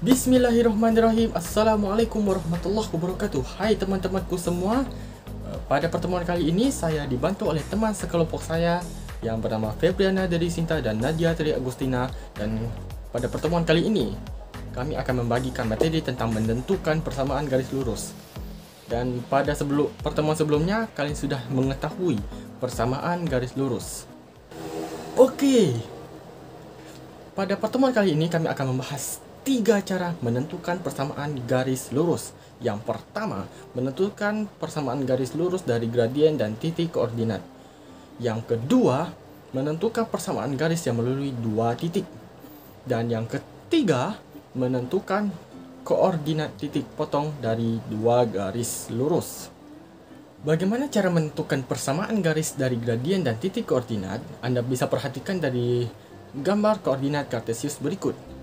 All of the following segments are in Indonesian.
Bismillahirrahmanirrahim. Assalamualaikum warahmatullahi wabarakatuh. Hai teman-temanku semua. Pada pertemuan kali ini saya dibantu oleh teman sekelompok saya yang bernama Febriana dari Sinta dan Nadia dari Agustina. Dan pada pertemuan kali ini kami akan membagikan materi tentang menentukan persamaan garis lurus. Dan pada pertemuan sebelumnya kalian sudah mengetahui persamaan garis lurus. Oke. Pada pertemuan kali ini kami akan membahas 3 cara menentukan persamaan garis lurus. Yang pertama, menentukan persamaan garis lurus dari gradien dan titik koordinat. Yang kedua, menentukan persamaan garis yang melalui 2 titik. Dan yang ketiga, menentukan koordinat titik potong dari 2 garis lurus. Bagaimana cara menentukan persamaan garis dari gradien dan titik koordinat? Anda bisa perhatikan dari gambar koordinat kartesius berikut.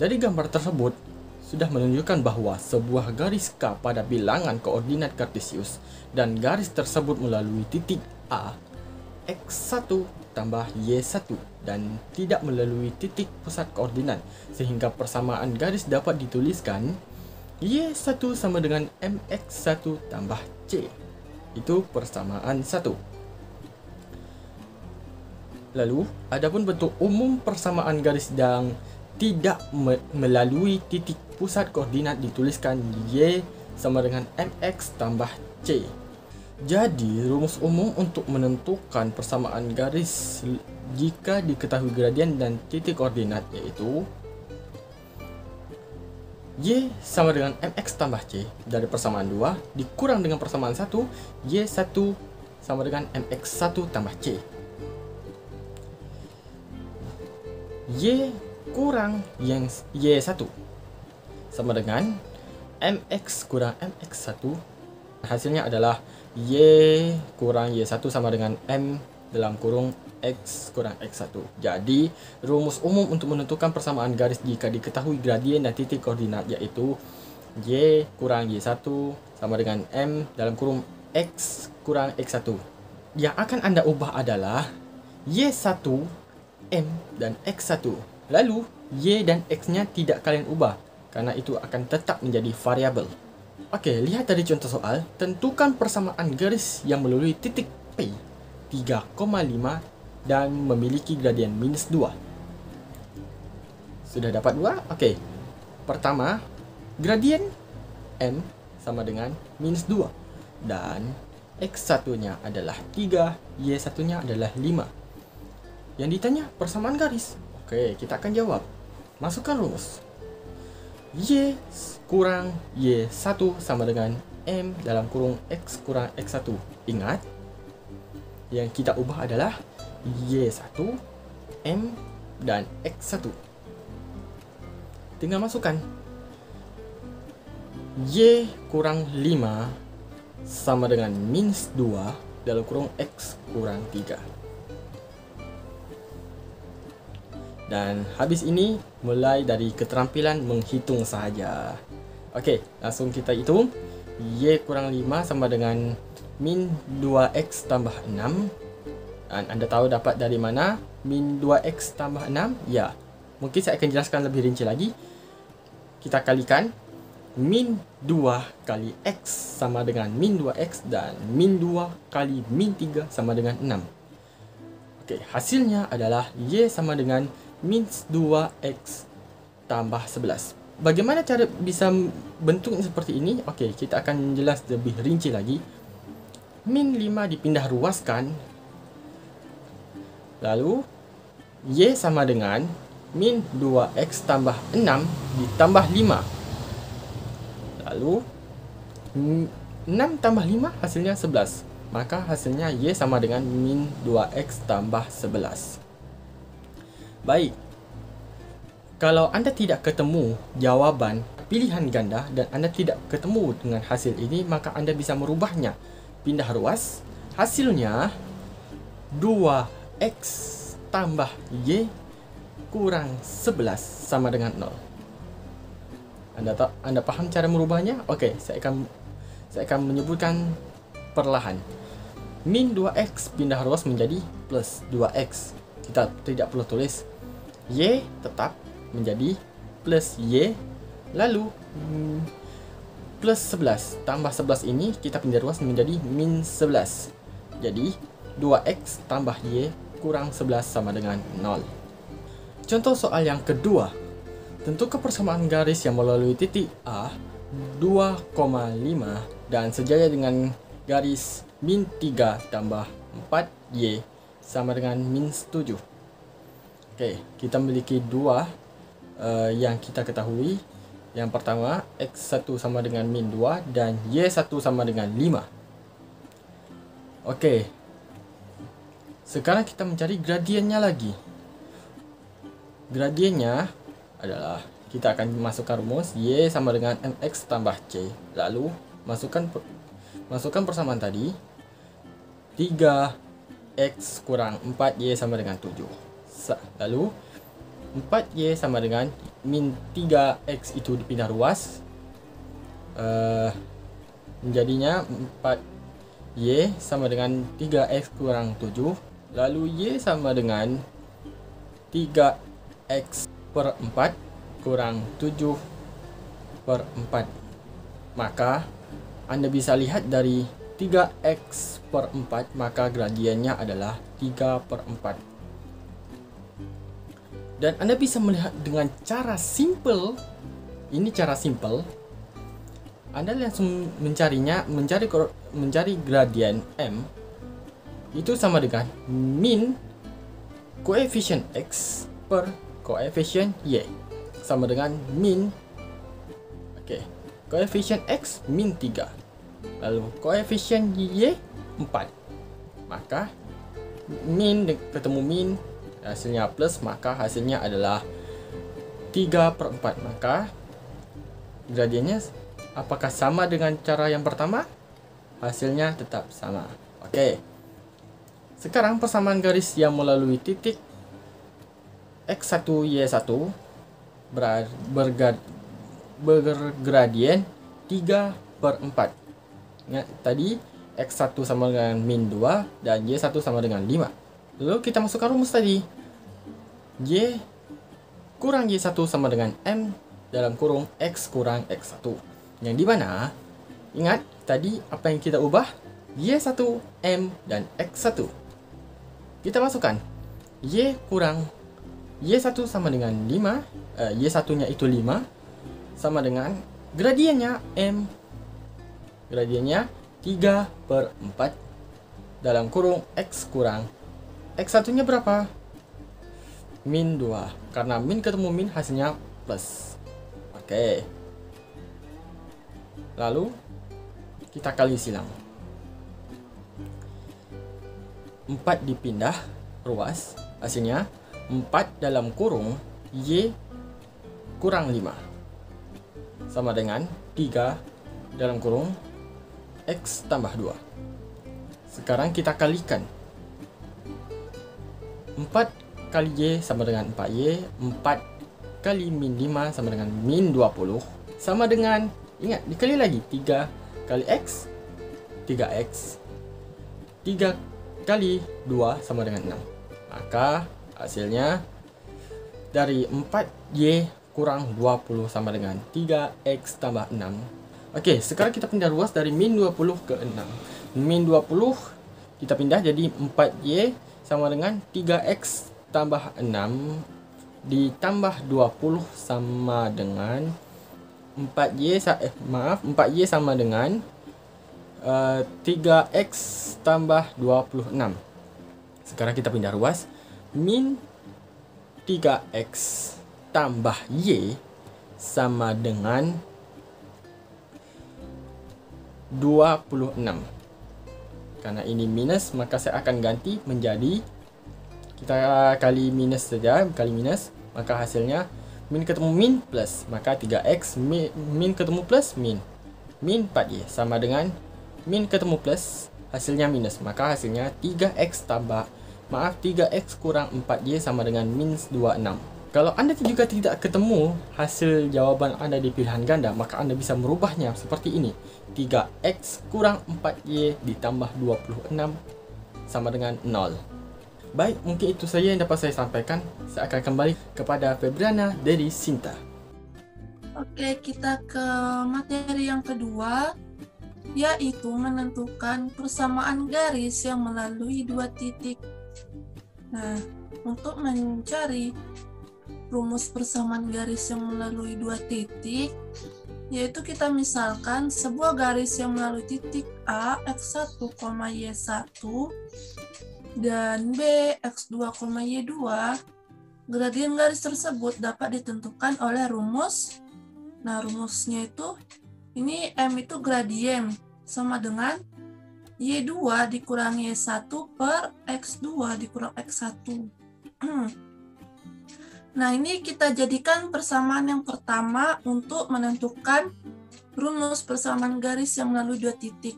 Dari gambar tersebut sudah menunjukkan bahwa sebuah garis K pada bilangan koordinat kartesius dan garis tersebut melalui titik A, X1 tambah Y1 dan tidak melalui titik pusat koordinat, sehingga persamaan garis dapat dituliskan Y1 sama dengan MX1 tambah C. Itu persamaan 1. Lalu, adapun bentuk umum persamaan garis yang tidak melalui titik pusat koordinat dituliskan Y sama dengan MX tambah C. Jadi, rumus umum untuk menentukan persamaan garis jika diketahui gradien dan titik koordinat yaitu Y sama dengan MX tambah C dari persamaan 2 dikurang dengan persamaan 1 Y1 sama dengan MX1 tambah C. Y kurang yang Y1 sama dengan MX kurang MX1. Hasilnya adalah Y kurang Y1 sama dengan M dalam kurung X kurang X1. Jadi, rumus umum untuk menentukan persamaan garis jika diketahui gradien dan titik koordinat yaitu Y kurang Y1 sama dengan M dalam kurung X kurang X1. Yang akan Anda ubah adalah Y1, M, dan X1. Lalu, Y dan X-nya tidak kalian ubah, karena itu akan tetap menjadi variabel. Oke, lihat dari contoh soal. Tentukan persamaan garis yang melalui titik P 3,5 dan memiliki gradien minus 2. Sudah dapat 2? Oke. Pertama, gradien M sama dengan minus 2. Dan X1-nya adalah 3, Y1-nya adalah 5. Yang ditanya persamaan garis. Oke, kita akan jawab. Masukkan rumus. Y kurang Y1 sama dengan M dalam kurung X kurang X1. Ingat, yang kita ubah adalah Y1, M, dan X1. Tinggal masukkan. Y kurang 5 sama dengan minus 2 dalam kurung X kurang 3. Dan habis ini mulai dari keterampilan menghitung sahaja. Okey, langsung kita hitung. Y kurang 5 sama dengan min 2X tambah 6. Dan Anda tahu dapat dari mana min 2X tambah 6? Ya, mungkin saya akan jelaskan lebih rinci lagi. Kita kalikan. Min 2 kali X sama dengan min 2X dan min 2 kali min 3 sama dengan 6. Okey, hasilnya adalah Y sama dengan minus 2X tambah 11. Bagaimana cara bisa bentuknya seperti ini? Okey, kita akan jelas lebih rinci lagi. Min 5 dipindah ruaskan. Lalu, Y sama dengan min 2X tambah 6 ditambah 5. Lalu, 6 tambah 5 hasilnya 11. Maka hasilnya Y sama dengan min 2X tambah 11. Baik, kalau Anda tidak ketemu jawaban pilihan ganda dan Anda tidak ketemu dengan hasil ini, maka Anda bisa merubahnya. Pindah ruas, hasilnya 2X tambah Y kurang 11 sama dengan 0. Anda paham cara merubahnya? Oke, saya akan menyebutkan perlahan. Min 2X pindah ruas menjadi plus 2X. Kita tidak perlu tulis Y tetap menjadi plus Y. Lalu plus 11 tambah 11 ini kita pindah ruas menjadi min 11. Jadi 2x tambah Y kurang 11 sama dengan 0. Contoh soal yang kedua. Tentukan persamaan garis yang melalui titik A 2,5 dan sejaya dengan garis min 3 tambah 4Y sama dengan min 7. Okey, kita memiliki dua yang kita ketahui. Yang pertama, x1 sama dengan min 2 dan y1 sama dengan 5. Okey. Sekarang kita mencari gradiennya lagi. Gradiennya adalah kita akan masukkan rumus y sama dengan mx tambah c. Lalu masukkan persamaan tadi. 3x kurang 4y sama dengan 7. Lalu 4y sama dengan min 3x itu dipindah ruas. Menjadinya 4y sama dengan 3x kurang 7. Lalu y sama dengan 3x per 4 kurang 7 per 4. Maka Anda bisa lihat dari 3x per 4, maka gradiennya adalah 3 per 4. Dan Anda bisa melihat dengan cara simple. Ini cara simple. Anda langsung mencari gradien M itu sama dengan min koefisien X per koefisien Y sama dengan min koefisien X min 3. Lalu koefisien Y 4. Maka min ketemu min, hasilnya plus, maka hasilnya adalah 3 per 4. Maka gradiennya apakah sama dengan cara yang pertama? Hasilnya tetap sama. Oke. Sekarang persamaan garis yang melalui titik x1 y1 bergradien 3 per 4. Ingat tadi x1 sama dengan min 2 dan y1 sama dengan 5. Lalu kita masukkan rumus tadi. Y kurang Y1 sama dengan M dalam kurung X kurang X1. Yang di mana, ingat tadi apa yang kita ubah? Y1, M, dan X1. Kita masukkan. Y kurang Y1 sama dengan 5. Y1-nya itu 5. Sama dengan gradiennya M. Gradiennya 3 per 4 dalam kurung X kurang X1-nya berapa? Min 2. Karena min ketemu min, hasilnya plus. Oke. Lalu kita kali silang. 4 dipindah ruas, hasilnya 4 dalam kurung Y kurang 5 sama dengan 3 dalam kurung X tambah 2. Sekarang kita kalikan. 4 kali Y sama dengan 4Y. 4 kali min 5 sama dengan min 20. Sama dengan, ingat, dikali lagi. 3 kali X, 3X. 3 kali 2 sama dengan 6. Maka hasilnya dari 4Y kurang 20 sama dengan 3X tambah 6. Oke, sekarang kita pindah ruas dari min 20 ke 6. Min 20 kita pindah jadi 4Y sama dengan 3x tambah 6 ditambah 20 sama dengan 4y sama dengan 3x tambah 26. Sekarang kita pindah ruas. Min 3x tambah y sama dengan 26. Karena ini minus, maka saya akan ganti menjadi, kita kali minus saja, kali minus, maka hasilnya min ketemu min plus, maka 3x min ketemu plus min 4y sama dengan min ketemu plus, hasilnya minus, maka hasilnya 3x kurang 4y sama dengan min 26. Kalau Anda juga tidak ketemu hasil jawaban Anda di pilihan ganda, maka Anda bisa merubahnya seperti ini. 3x kurang 4y ditambah 26 sama dengan 0. Baik, mungkin itu saja yang dapat saya sampaikan. Saya akan kembali kepada Febriana dari Sinta. Oke, kita ke materi yang kedua, yaitu menentukan persamaan garis yang melalui dua titik. Nah, untuk mencari rumus persamaan garis yang melalui dua titik, yaitu kita misalkan sebuah garis yang melalui titik A, X1, Y1, dan B, X2, Y2, gradien garis tersebut dapat ditentukan oleh rumus. Nah, rumusnya itu, ini M itu gradien, sama dengan Y2 dikurangi Y1 per X2 dikurang X1. Nah, ini kita jadikan persamaan yang pertama untuk menentukan rumus persamaan garis yang melalui dua titik.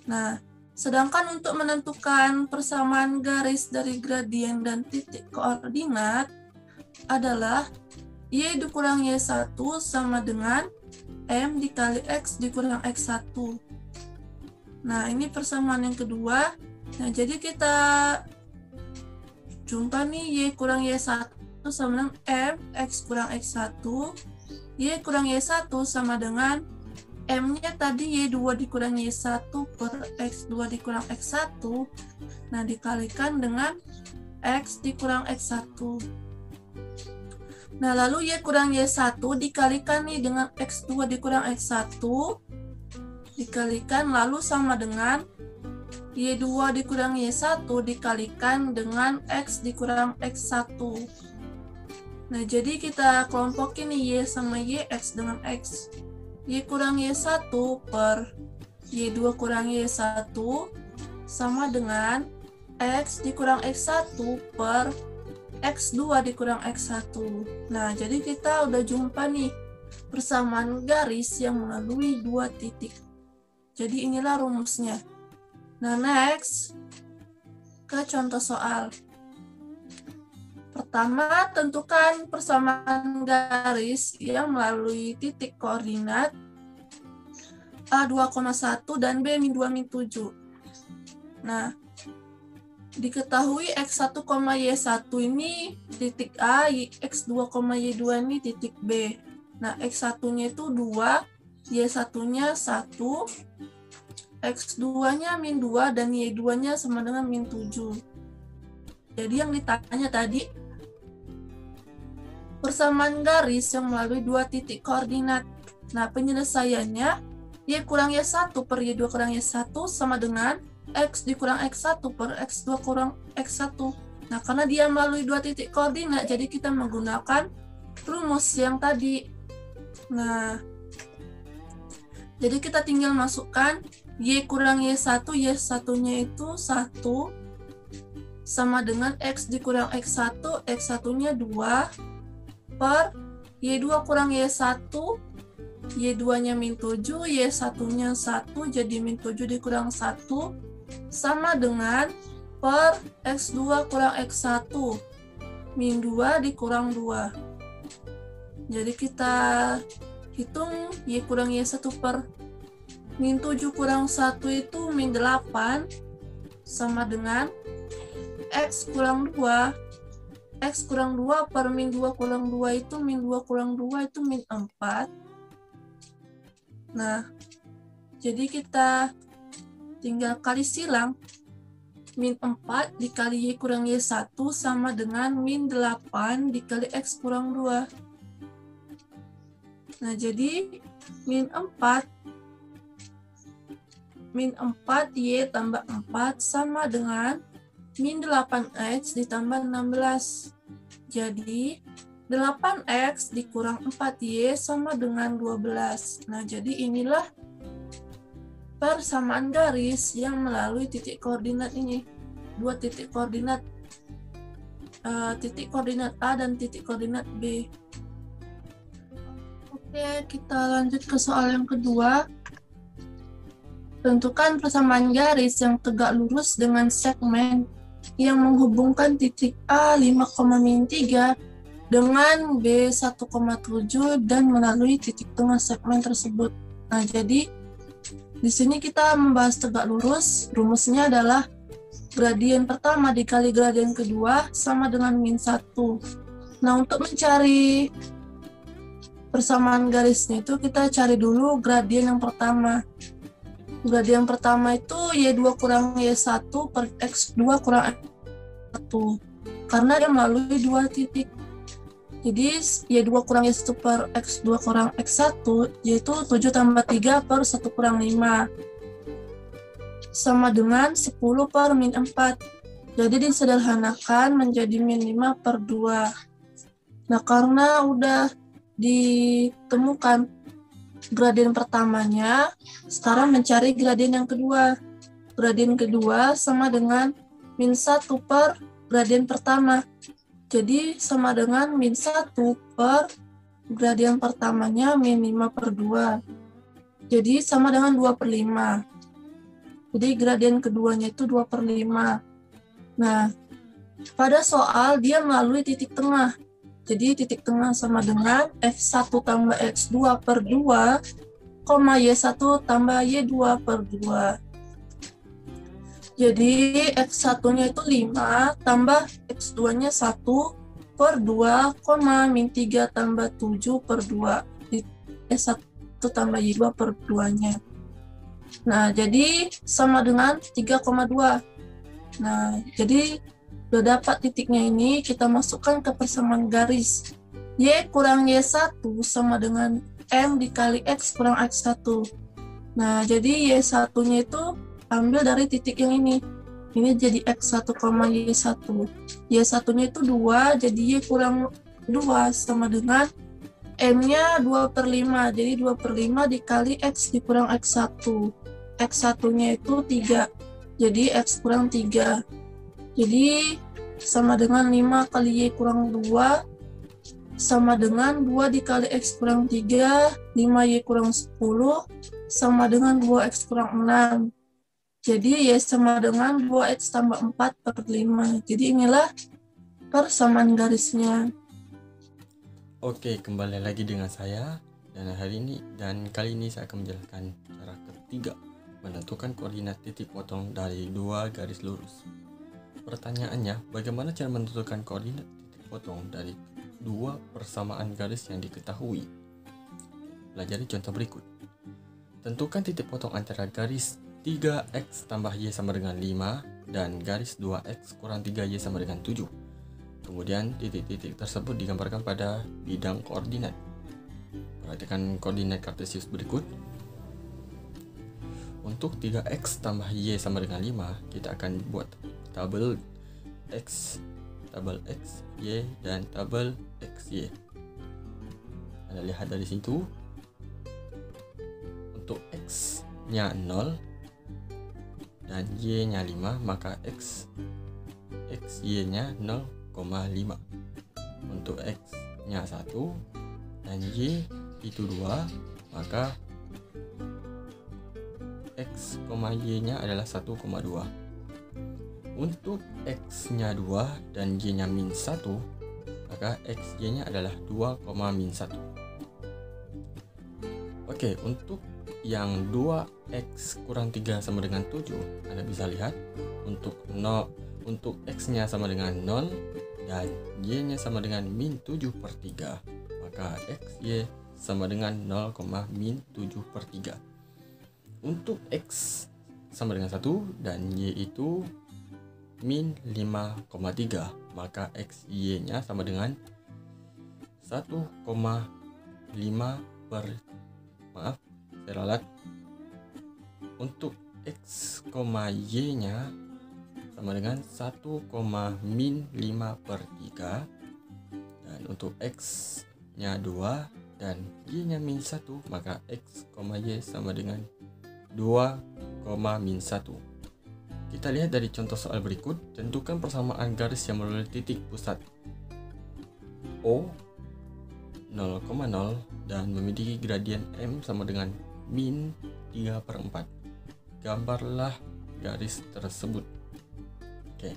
Nah, sedangkan untuk menentukan persamaan garis dari gradien dan titik koordinat adalah Y dikurang Y1 sama dengan M dikali X dikurang X1. Nah, ini persamaan yang kedua. Nah, jadi kita jumpa nih Y kurang Y1 sama dengan M X kurang X1. Y kurang Y1 sama dengan M-nya tadi Y2 dikurang Y1 per X2 dikurang X1. Nah, dikalikan dengan X dikurang X1. Nah, lalu Y kurang Y1 dikalikan nih dengan X2 dikurang X1. Dikalikan lalu sama dengan Y2 dikurang Y1 dikalikan dengan X dikurang X1. Nah, jadi kita kelompokin nih Y sama Y, X dengan X. Y kurang Y1 per Y2 kurang Y1 sama dengan X dikurang X1 per X2 dikurang X1. Nah, jadi kita udah jumpa nih persamaan garis yang melalui dua titik. Jadi inilah rumusnya. Nah, next ke contoh soal. Pertama, tentukan persamaan garis yang melalui titik koordinat A 2,1 dan B min 2 min 7. Nah, diketahui X1, Y1 ini titik A, X2, Y2 ini titik B. Nah, X1-nya itu 2, Y1-nya 1, X2-nya min 2, dan Y2-nya sama dengan min 7. Jadi yang ditanya tadi, persamaan garis yang melalui dua titik koordinat. Nah, penyelesaiannya, Y kurang Y1 per Y2 kurang Y1 sama dengan X dikurang X1 per X2 kurang X1. Nah, karena dia melalui dua titik koordinat, jadi kita menggunakan rumus yang tadi. Nah, jadi kita tinggal masukkan Y kurang Y1, Y1-nya itu 1, sama dengan X dikurang X1, X1-nya 2, per Y2 kurang Y1, Y2-nya min 7, Y1-nya 1, jadi min 7 dikurang 1, sama dengan per X2 kurang X1, min 2 dikurang 2. Jadi kita hitung Y kurang Y1 per min 7 kurang 1 itu min 8, sama dengan X kurang 2. X kurang 2 per min 2 kurang 2 itu min 2 kurang 2 itu min 4. Nah, jadi kita tinggal kali silang. Min 4 dikali Y kurang Y1 sama dengan min 8 dikali X kurang 2. Nah, jadi min 4 Y tambah 4 sama dengan min 8X ditambah 16. Jadi 8X dikurang 4Y sama dengan 12. Nah, jadi inilah persamaan garis yang melalui titik koordinat ini. Dua titik koordinat, titik koordinat A dan titik koordinat B. Oke, kita lanjut ke soal yang kedua. Tentukan persamaan garis yang tegak lurus dengan segmen yang menghubungkan titik A 5,3 dengan B 1,7 dan melalui titik tengah segmen tersebut. Nah, jadi di sini kita membahas tegak lurus. Rumusnya adalah gradien pertama dikali gradien kedua sama dengan min 1. Nah, untuk mencari persamaan garisnya itu kita cari dulu gradien yang pertama. Gradien pertama itu Y2 kurang Y1 per X2 kurang X1. Karena dia melalui dua titik. Jadi Y2 kurang Y1 per X2 kurang X1 yaitu 7 tambah 3 per 1 kurang 5. Sama dengan 10 per min 4. Jadi disederhanakan menjadi min 5 per 2. Nah, karena udah ditemukan gradien pertamanya, sekarang mencari gradien yang kedua. Gradien kedua sama dengan min 1 per gradien pertama. Jadi sama dengan min 1 per gradien pertamanya min 5 per 2. Jadi sama dengan 2 per 5. Jadi gradien keduanya itu 2 per 5. Nah, pada soal dia melalui titik tengah. Jadi titik tengah sama dengan X1 tambah X2 per 2, Y1 tambah Y2 per 2. Jadi X1-nya itu 5 tambah X2-nya 1 per 2, min 3 tambah 7 per 2. Y1 tambah Y2 per 2-nya. Nah, jadi sama dengan 3,2. Nah, jadi udah dapat titiknya ini, kita masukkan ke persamaan garis. Y kurang Y1 sama dengan M dikali X kurang X1. Nah, jadi Y1-nya itu ambil dari titik yang ini. Ini jadi X1, Y1. Y1-nya itu 2, jadi Y kurang 2 sama dengan M-nya 2 per 5. Jadi 2 per 5 dikali X dikurang X1. X1-nya itu 3. Jadi X kurang 3. Jadi sama dengan 5 kali Y kurang 2 sama dengan 2 dikali X kurang 3, 5Y kurang 10 sama dengan 2X kurang 6. Jadi Y sama dengan 2X tambah 4 per 5. Jadi inilah persamaan garisnya. Oke, kembali lagi dengan saya dan kali ini saya akan menjelaskan cara ketiga menentukan koordinat titik potong dari dua garis lurus. Pertanyaannya, bagaimana cara menentukan koordinat titik potong dari dua persamaan garis yang diketahui? Pelajari contoh berikut. Tentukan titik potong antara garis 3x tambah y sama dengan 5 dan garis 2x kurang 3y sama dengan 7. Kemudian titik-titik tersebut digambarkan pada bidang koordinat. Perhatikan koordinat kartesius berikut. Untuk 3x tambah y sama dengan 5, kita akan buat tabel x, y, dan tabel xy. Anda lihat dari situ, untuk x-nya 0 dan y-nya 5, maka xy-nya 0,5. Untuk x-nya 1 dan y itu 2, maka x, y-nya adalah 1,2. Untuk x-nya 2 dan y-nya min 1, maka xy-nya adalah 2, min 1. Oke, untuk yang 2x kurang 3 sama dengan 7, Anda bisa lihat untuk x-nya sama dengan 0 dan y-nya sama dengan min 7 per 3, maka xy sama dengan 0, min 7 per 3. Untuk x sama dengan 1 dan y itu min 5,3, maka xy-nya sama dengan 1,5 per, maaf, saya ralat. Untuk x, y-nya sama dengan 1, min 5 per 3. Dan untuk x-nya 2 dan y-nya min 1, maka x, y sama dengan 2, min 1. Kita lihat dari contoh soal berikut. Tentukan persamaan garis yang melalui titik pusat O 0,0 dan memiliki gradien M sama dengan min 3 per 4. Gambarlah garis tersebut. Oke.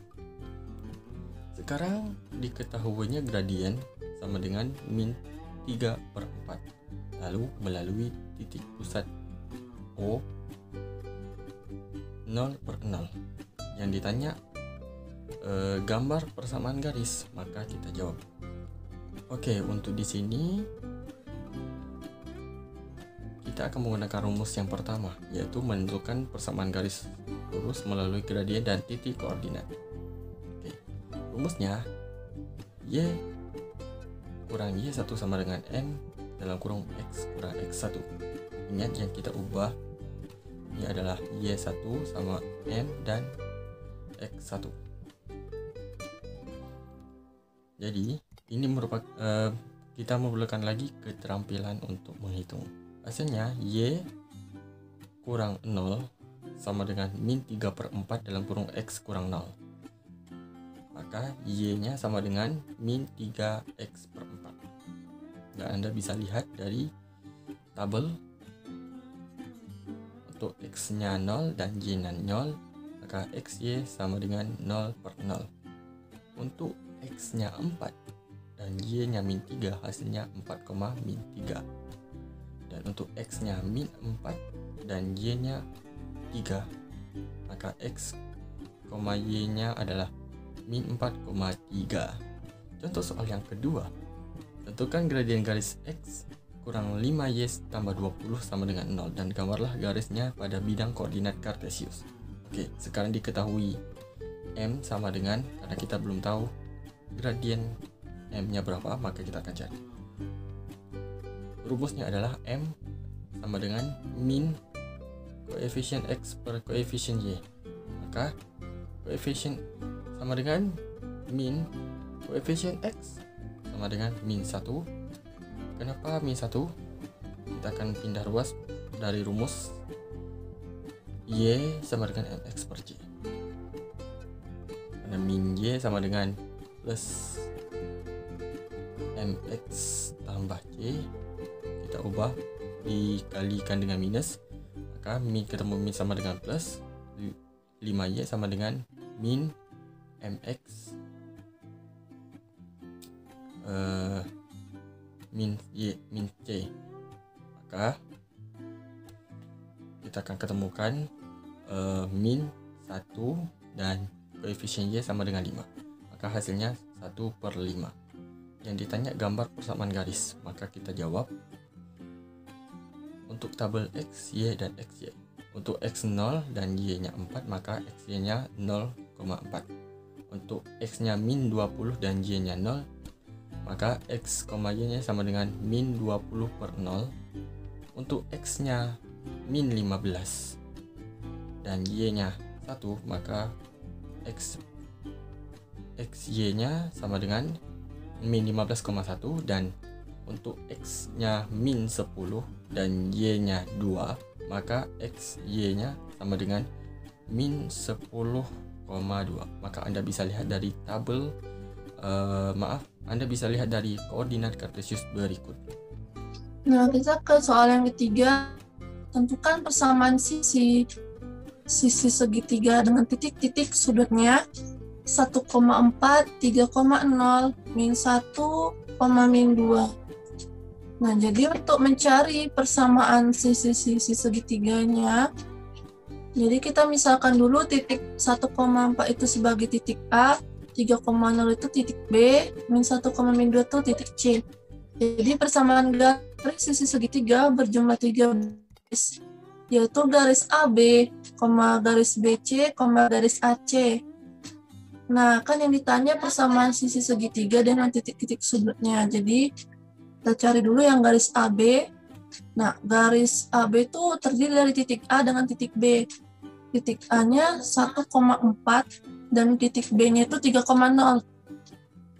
Sekarang diketahuinya gradien sama dengan min 3 per 4. Lalu melalui titik pusat O 0 per 0. Yang ditanya gambar persamaan garis, maka kita jawab. Oke, untuk di sini kita akan menggunakan rumus yang pertama, yaitu menentukan persamaan garis lurus melalui gradien dan titik koordinat. Oke, rumusnya Y kurang Y1 sama dengan M dalam kurung X kurang X1. Ingat yang kita ubah ini adalah Y1 sama M dan X1. Jadi ini merupakan kita memerlukan lagi keterampilan untuk menghitung. Hasilnya Y kurang 0 sama dengan min 3/4 dalam kurung X kurang 0. Maka Y-nya sama dengan min 3x/4. Dan Anda bisa lihat dari tabel, untuk X-nya 0 dan Y-nya 0, maka XY sama dengan 0/0. Untuk X-nya 4 dan Y-nya min 3, hasilnya 4,-3. Dan untuk X-nya min 4 dan Y-nya 3, maka X, Y-nya adalah min 4,3. Contoh soal yang kedua, tentukan gradien garis X kurang 5Y tambah 20 sama dengan 0 dan gambarlah garisnya pada bidang koordinat kartesius. Oke, sekarang diketahui M sama dengan, karena kita belum tahu gradien M-nya berapa, maka kita akan cari. Rumusnya adalah M sama dengan min koefisien X per koefisien Y. Maka koefisien sama dengan min koefisien X sama dengan min 1. Kenapa min 1? Kita akan pindah ruas dari rumus Y sama dengan MX per Y. Karena min Y sama dengan plus MX tambah Y, kita ubah dikalikan dengan minus, maka min ketemu min sama dengan plus, 5Y sama dengan min MX min Y min C. Maka kita akan ketemukan min 1 dan koefisien Y sama dengan 5. Maka hasilnya 1/5. Yang ditanya gambar persamaan garis, maka kita jawab untuk tabel X, Y, dan XY. Untuk X 0 dan Y-nya 4, maka XY-nya 0,4. Untuk X-nya min 20 dan Y-nya 0, maka X, Y-nya sama dengan min 20/0. Untuk X-nya min 15 dan Y-nya 1, maka XY-nya sama dengan min 15,1, dan untuk X-nya min 10 dan Y-nya 2, maka XY-nya sama dengan min 10,2. Maka Anda bisa lihat dari tabel, Anda bisa lihat dari koordinat kartesius berikut. Nah, kita ke soal yang ketiga. Tentukan persamaan sisi segitiga dengan titik-titik sudutnya 1,4, 3,0, min 1, min 2. Nah, jadi untuk mencari persamaan sisi-sisi segitiganya, jadi kita misalkan dulu titik 1,4 itu sebagai titik A, 3,0 itu titik B, min 1, min 2 itu titik C. Jadi persamaan garis sisi segitiga berjumlah 3 garis, yaitu garis AB, garis BC, garis AC. Nah, kan yang ditanya persamaan sisi segitiga dengan titik-titik sudutnya. Jadi, kita cari dulu yang garis AB. Nah, garis AB itu terdiri dari titik A dengan titik B. Titik A-nya 1,4 dan titik B-nya itu 3,0.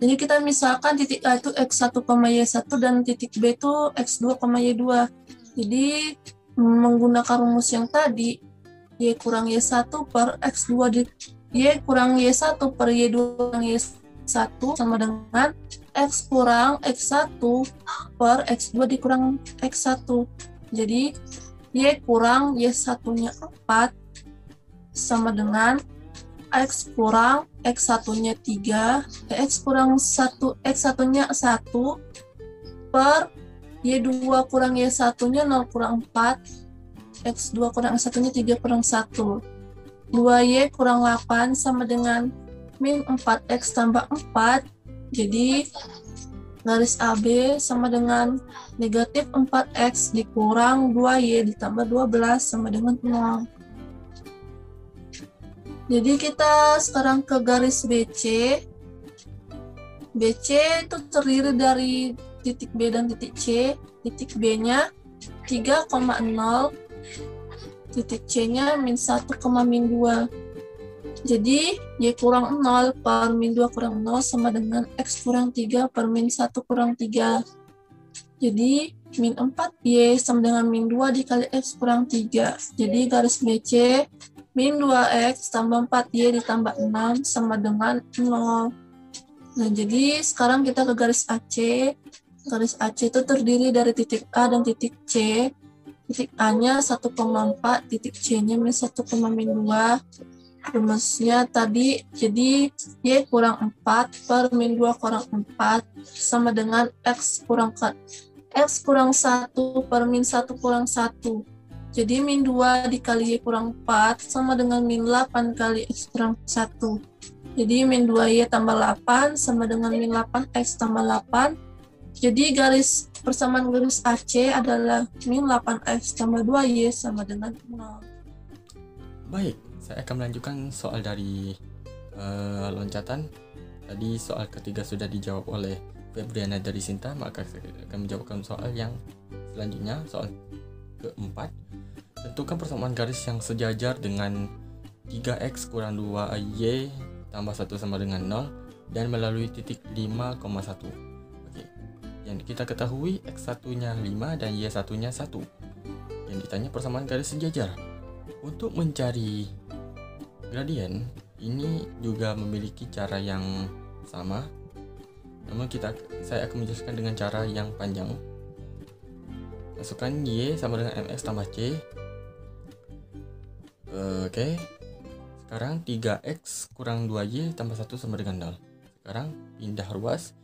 Jadi, kita misalkan titik A itu X1, Y1 dan titik B itu X2, Y2. Jadi, menggunakan rumus yang tadi, Y kurang Y1 per X2 Y kurang Y1 per Y2 kurang Y1 sama dengan X kurang X1 per X2 dikurang X1. Jadi Y kurang Y1-nya 4 sama dengan X kurang X1-nya 3, X kurang 1, X1-nya 1 per Y2 kurang Y1-nya 0 kurang 4, X2 kurang X1-nya 3 kurang 1. 2Y kurang 8 sama dengan min 4x tambah 4. Jadi garis AB sama dengan negatif 4x dikurang 2y ditambah 12 sama dengan 0. Jadi kita sekarang ke garis BC. BC itu terdiri dari titik B dan titik C. Titik B-nya 3,0, titik C-nya min 1, min 2. Jadi Y kurang 0 per min 2 kurang 0 sama dengan X kurang 3 per min 1 kurang 3. Jadi min 4Y sama dengan min 2 dikali X kurang 3. Jadi garis BC min 2X tambah 4Y ditambah 6 sama dengan 0. Nah, jadi sekarang kita ke garis AC. Garis AC itu terdiri dari titik A dan titik C. Titik A-nya 1,4, titik C-nya min 1, min 2. Rumusnya tadi, jadi Y kurang 4 per min 2 kurang 4 sama dengan X kurang 1 per min 1 kurang 1. Jadi min 2 dikali Y kurang 4 sama dengan min 8 kali X kurang 1. Jadi min 2Y tambah 8 sama dengan min 8X tambah 8. Jadi persamaan garis AC adalah min 8X tambah 2Y sama dengan 0. Baik, saya akan melanjutkan soal dari loncatan. Tadi soal ketiga sudah dijawab oleh Febriana dari Sinta, maka saya akan menjawabkan soal yang selanjutnya, soal keempat. Tentukan persamaan garis yang sejajar dengan 3x kurang 2y tambah 1 sama dengan 0 dan melalui titik 5,1. Oke. Yang kita ketahui x1-nya 5 dan y1-nya 1. Yang ditanya persamaan garis sejajar. Untuk mencari gradien, ini juga memiliki cara yang sama. Namun saya akan menjelaskan dengan cara yang panjang. Masukkan y sama dengan mx tambah c. Oke. Sekarang 3x kurang 2y tambah 1 sama dengan 0. Sekarang pindah ruas.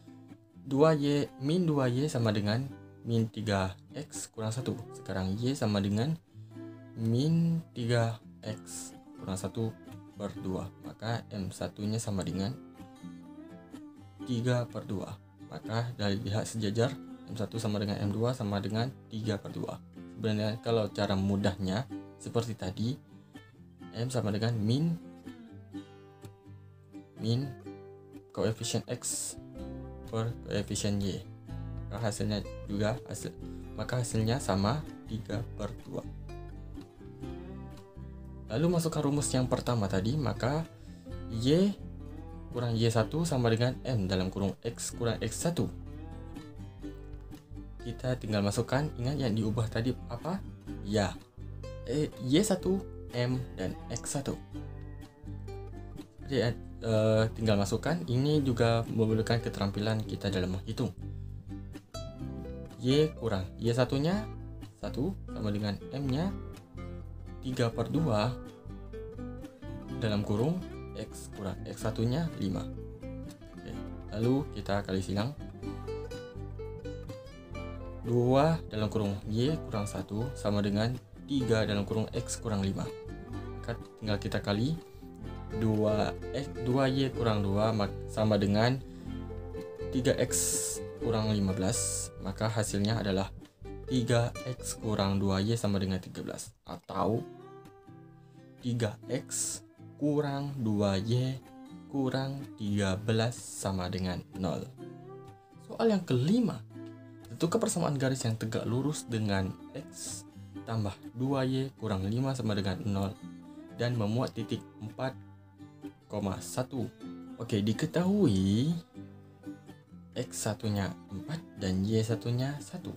2y min 2y sama dengan min 3x kurang 1. Sekarang y sama dengan min 3x kurang 1 per 2. Maka m1-nya sama dengan 3 per 2. Maka dari lihat sejajar, m1 sama dengan m2 sama dengan 3 per 2. Sebenarnya kalau cara mudahnya seperti tadi, M sama dengan min koefisien X per koefisien Y. Maka hasilnya sama 3 per 2. Lalu masukkan rumus yang pertama tadi, maka Y kurang Y1 sama dengan M dalam kurung X kurang X1. Kita tinggal masukkan, ingat yang diubah tadi apa? Ya, Y1, M, dan X1. Jadi tinggal masukkan. Ini juga memerlukan keterampilan kita dalam menghitung. Y kurang Y1-nya 1 sama dengan M-nya 3 per 2 dalam kurung X kurang X1-nya 5. Oke. Lalu kita kali silang. 2 dalam kurung Y kurang 1 sama dengan 3 dalam kurung X kurang 5. Maka tinggal kita kali 2y kurang 2 sama dengan 3x kurang 15. Maka hasilnya adalah 3x kurang 2y sama dengan 13. Atau 3x kurang 2y kurang 13 sama dengan 0. Soal yang kelima. Tentukan persamaan garis yang tegak lurus dengan x tambah 2y kurang 5 sama dengan 0 dan memuat titik 4,1. Oke, diketahui x1-nya 4 dan y1-nya 1.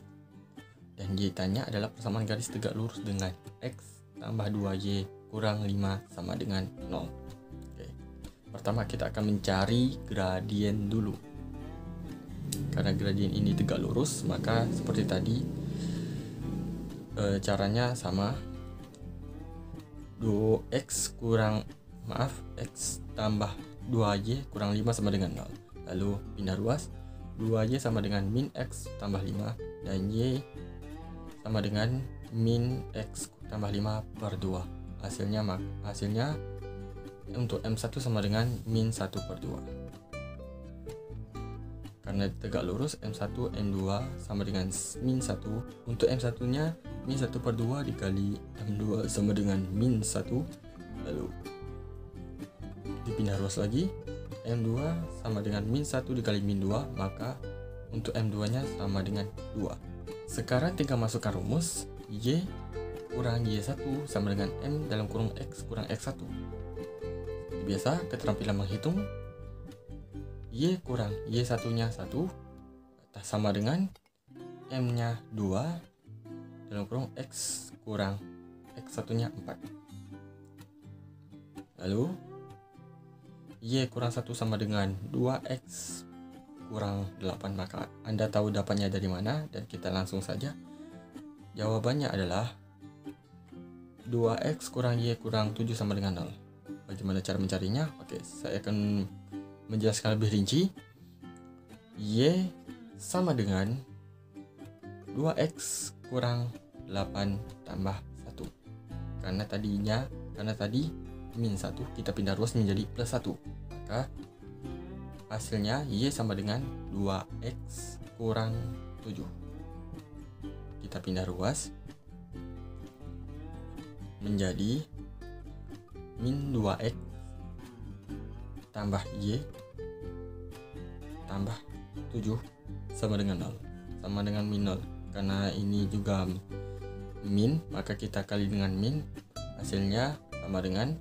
Dan ditanya adalah persamaan garis tegak lurus dengan x tambah 2y kurang 5 sama dengan 0. Oke. Pertama kita akan mencari gradien dulu. Karena gradien ini tegak lurus, maka seperti tadi caranya sama. X tambah 2y kurang 5 sama dengan 0. Lalu pindah ruas. 2y sama dengan min x tambah 5 dan y sama dengan min x tambah 5 per 2. Hasilnya untuk M1 sama dengan min 1 per 2. Karena tegak lurus, M1, M2 sama dengan min 1. Untuk M1 nya min 1 per 2 dikali M2 sama dengan min 1. Lalu dipindah ruas lagi, M2 sama dengan min 1 dikali min 2, maka untuk M2 nya sama dengan 2. Sekarang tinggal masukkan rumus Y kurang Y1 sama dengan M dalam kurung X kurang X1. Biasa keterampilan menghitung, Y kurang Y1 nya 1 sama dengan M nya 2 dalam kurung X kurang X1 nya 4. Lalu Y kurang 1 sama dengan 2X kurang 8, maka Anda tahu dapatnya dari mana, dan kita langsung saja. Jawabannya adalah 2X kurang Y kurang 7 sama dengan 0. Bagaimana cara mencarinya? Oke, saya akan menjelaskan lebih rinci. Y sama dengan 2X kurang 8 tambah 1. Karena tadi min 1, kita pindah ruas menjadi plus 1. Maka hasilnya Y sama dengan 2X kurang 7. Kita pindah ruas menjadi min 2X tambah Y tambah 7 sama dengan 0. Sama dengan min 0. Karena ini juga min, maka kita kali dengan min. Hasilnya sama dengan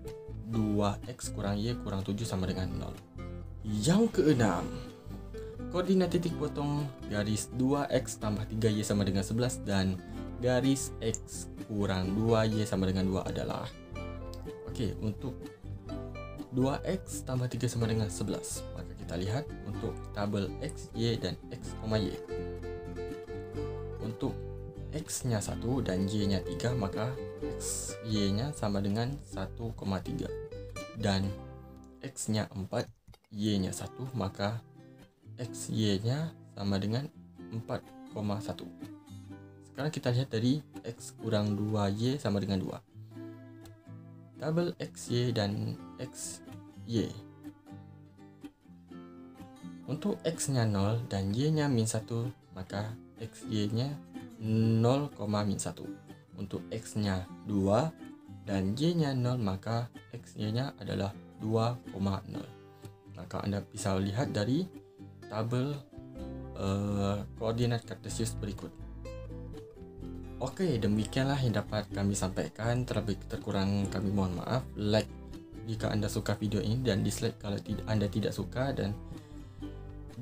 2X kurang Y kurang 7 sama dengan 0. Yang keenam, koordinat titik potong garis 2X tambah 3Y sama dengan 11 dan garis X kurang 2Y sama dengan 2 adalah, oke, untuk 2X tambah 3 sama dengan 11, maka kita lihat untuk tabel X, Y, dan X, Y. Untuk X nya 1 dan Y nya 3, maka X, Y nya sama dengan 1,3, dan X nya 4, Y nya 1, maka X, Y nya sama dengan 4,1. Sekarang kita lihat dari X kurang 2Y sama dengan 2. Tabel X, Y, dan X, Y. Untuk X nya 0 dan Y nya min 1, maka X, Y nya 0, min 1. Untuk X nya 2 dan Y nya 0, maka X, Y nya adalah 2,0. Maka Anda bisa lihat dari tabel koordinat kartesius berikut. Oke, demikianlah yang dapat kami sampaikan. Terlebih terkurang kami mohon maaf. Like jika Anda suka video ini, dan dislike kalau Anda tidak suka, dan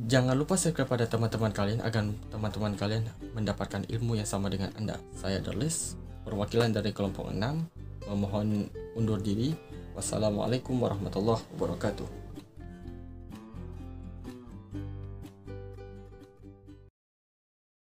jangan lupa share kepada teman-teman kalian agar teman-teman kalian mendapatkan ilmu yang sama dengan Anda. Saya Darlis, perwakilan dari kelompok 6, memohon undur diri. Wassalamualaikum warahmatullahi wabarakatuh.